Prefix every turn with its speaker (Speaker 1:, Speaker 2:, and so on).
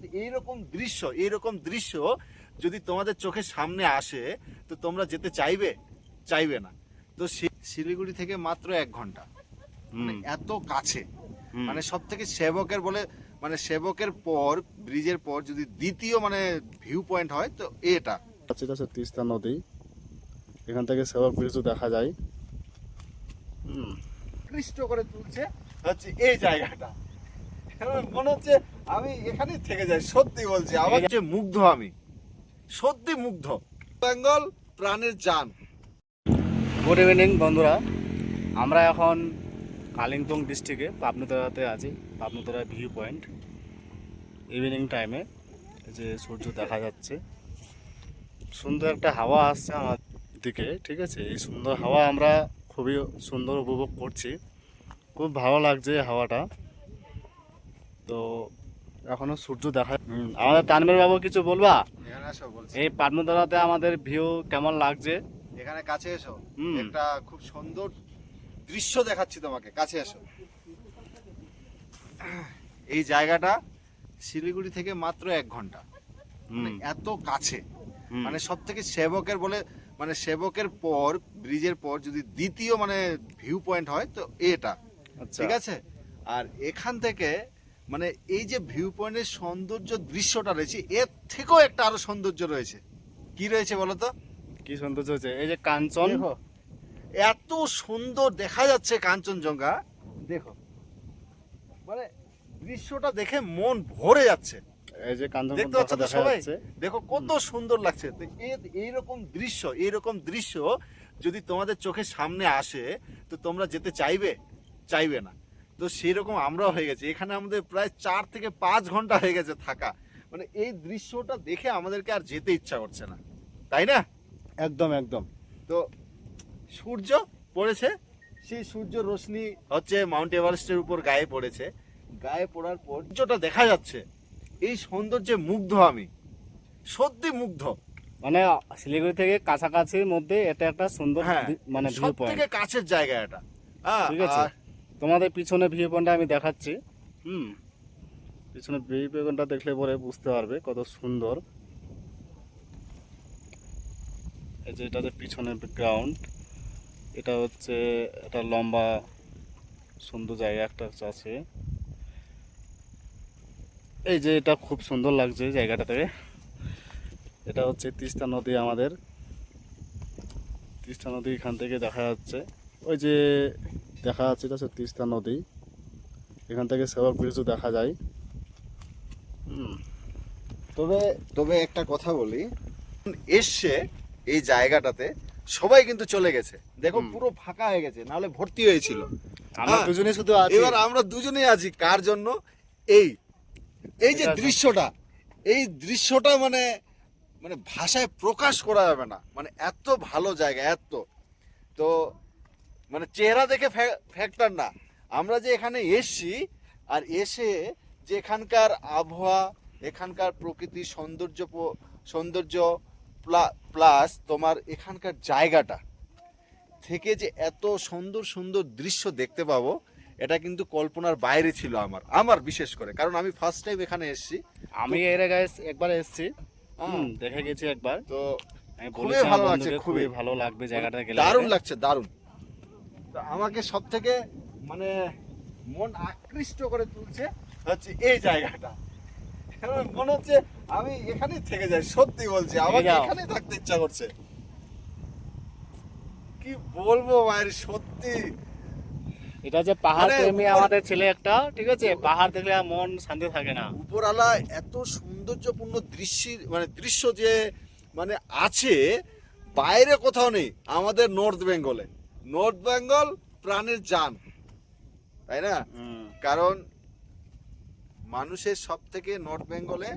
Speaker 1: তো এইরকম দৃশ্য যদি তোমাদের চোখের সামনে আসে তো তোমরা যেতে চাইবে না। তো শিলিগুড়ি থেকে মাত্র 1 ঘন্টা, মানে এত কাছে। মানে সব থেকে সেবকের পর, ব্রিজের পর যদি দ্বিতীয় মানে ভিউ পয়েন্ট হয় তো এটা
Speaker 2: আছে তিস্তা নদী, এখান থেকে সেবক ব্রিজও দেখা যায়।
Speaker 1: আকৃষ্ট করে তুলছে হচ্ছে এই জায়গাটা। মনে হচ্ছে আমি এখানেই থেকে যাই, সত্যি বলছি। আমার যে মুগ্ধ, আমি সত্যি মুগ্ধ। বেঙ্গল প্রাণের জান।
Speaker 2: গুড ইভিনিং বন্ধুরা, আমরা এখন কালিম্পং ডিস্ট্রিক্টে পাবনাতলাতে আছি। পাবনাতলা ভিউ পয়েন্ট। ইভিনিং টাইমে যে সূর্য দেখা যাচ্ছে, সুন্দর একটা হাওয়া আসছে আমার দিকে, ঠিক আছে। এই সুন্দর হাওয়া আমরা খুবই সুন্দর উপভোগ করছি, খুব ভালো লাগছে হাওয়াটা। তো এখনো সূর্য দেখা। আমাদের তানভীর বাবু কিছু বলবা?
Speaker 1: এখানে আসো বলছি,
Speaker 2: এই পাবনাতলাতে আমাদের ভিউ কেমন লাগছে?
Speaker 1: এখানে কাছে এসো, একটা খুব সুন্দর দৃশ্য দেখাচ্ছি তোমাকে, কাছে এসো। এই জায়গাটা শিলিগুড়ি থেকে মাত্র 1 ঘন্টা, মানে এত কাছে। মানে সব থেকে সেবকের পর, ব্রিজের পর যদি দ্বিতীয় মানে ভিউ পয়েন্ট হয় তো এটা, ঠিক আছে। আর এখান থেকে মানে এই যে ভিউ পয়েন্টের সৌন্দর্য দৃশ্যটা রয়েছে, এর থেকেও একটা আরো সৌন্দর্য রয়েছে। কি রয়েছে বলো তো?
Speaker 2: কি সৌন্দর্য হচ্ছে, এই যে কাঞ্চন,
Speaker 1: এত সুন্দর দেখা যাচ্ছে কাঞ্চনজঙ্ঘা। দেখো, মানে দৃশ্যটা দেখে মন ভরে যাচ্ছে।
Speaker 2: এই যে
Speaker 1: দেখতে পাচ্ছ তো
Speaker 2: দেখা
Speaker 1: সবাই?
Speaker 2: যাচ্ছে।
Speaker 1: দেখো কত সুন্দর লাগছে। তো এইরকম দৃশ্য যদি তোমাদের চোখের সামনে আসে তো তোমরা যেতে চাইবে না। তো সেরকম আমরাও হয়ে গেছি এখানে। আমাদের প্রায় 4 থেকে 5 ঘন্টা হয়ে গেছে থাকা। মানে এই দৃশ্যটা দেখে আমাদেরকে আর যেতে ইচ্ছা করছে না, তাই না?
Speaker 2: একদম একদম।
Speaker 1: তো সূর্য পড়েছে, সেই সূর্য রশ্মি হচ্ছে মাউন্ট এভারেস্টের উপর গায়ে পড়েছে। গায়ে পড়ার পর সূর্যটা দেখা যাচ্ছে, এই সৌন্দর্যে মুগ্ধ, আমি সত্যি মুগ্ধ।
Speaker 2: মানে শিলিগুড়ি থেকে কাছাকাছির মধ্যে এটা একটা সুন্দর মানে ভিউ
Speaker 1: সব
Speaker 2: পয়েন্ট,
Speaker 1: থেকে কাছের জায়গা এটা।
Speaker 2: ঠিক আছে। তোমাদের পিছনে ভিউ পয়েন্টটা আমি দেখাচ্ছি। পিছনে ভিউ পয়েন্টটা দেখলে পরে বুঝতে পারবে কত সুন্দর। এই যে এটা যে পিছনের গ্রাউন্ড, এটা হচ্ছে একটা লম্বা সুন্দর জায়গা একটা আছে। এই যে এটা খুব সুন্দর লাগছে জায়গাটা থেকে। এটা হচ্ছে তিস্তা নদী, আমাদের তিস্তা নদী এখান থেকে দেখা যাচ্ছে। ওই যে দেখা যাচ্ছে এটা হচ্ছে তিস্তা নদী, এখান থেকে সেবক ব্রিজও দেখা যায়।
Speaker 1: তবে একটা কথা বলি, এসছে এই জায়গাটাতে সবাই কিন্তু চলে গেছে। দেখো পুরো ফাঁকা হয়ে গেছে, নাহলে ভর্তি হয়েছিল।
Speaker 2: আমরা দুজনে শুধু আছি।
Speaker 1: এবার আমরা দুজনেই আছি। কার জন্য? এই যে দৃশ্যটা মানে ভাষায় প্রকাশ করা যাবে না। মানে এত ভালো জায়গা, এত তো মানে চেহারা দেখে ফ্যাক্টর না। আমরা যে এখানে এসছি, আর এসে যে এখানকার আবহাওয়া, এখানকার প্রকৃতির সৌন্দর্য প্লাস তোমার এখানকার জায়গাটা থেকে যে এত সুন্দর সুন্দর দৃশ্য দেখতে পাবো, এটা কিন্তু কল্পনার বাইরে ছিল আমার বিশেষ করে। কারণ আমি ফার্স্ট টাইম এখানে এসেছি।
Speaker 2: আমি এর আগে একবার এসেছি, দেখে গেছি একবার।
Speaker 1: তো
Speaker 2: খুবই ভালো লাগছে, খুবই ভালো লাগবে জায়গাটা গেলে,
Speaker 1: দারুণ লাগছে, দারুণ। তো আমাকে সব থেকে মানে মন আকৃষ্ট করে তুলছে হচ্ছে এই জায়গাটা। মনে হচ্ছে আমি এখানেই থেকে যাই, সত্যি বলছি। আমার এখানেই থাকতে ইচ্ছা করছে। কি বলবো মায়ের, সত্যি।
Speaker 2: এটা যে পাহাড় প্রেমী আমাদের ছেলে একটা, ঠিক আছে। পাহাড় দেখলে মন শান্তি থাকে না।
Speaker 1: উপরালা এত সৌন্দর্যপূর্ণ দৃশ্য যে মানে আছে, বাইরে কোথাও নেই। আমাদের নর্থ বেঙ্গল প্রাণের জান, তাই না? কারণ মানুষের সব থেকে নর্থ বেঙ্গলে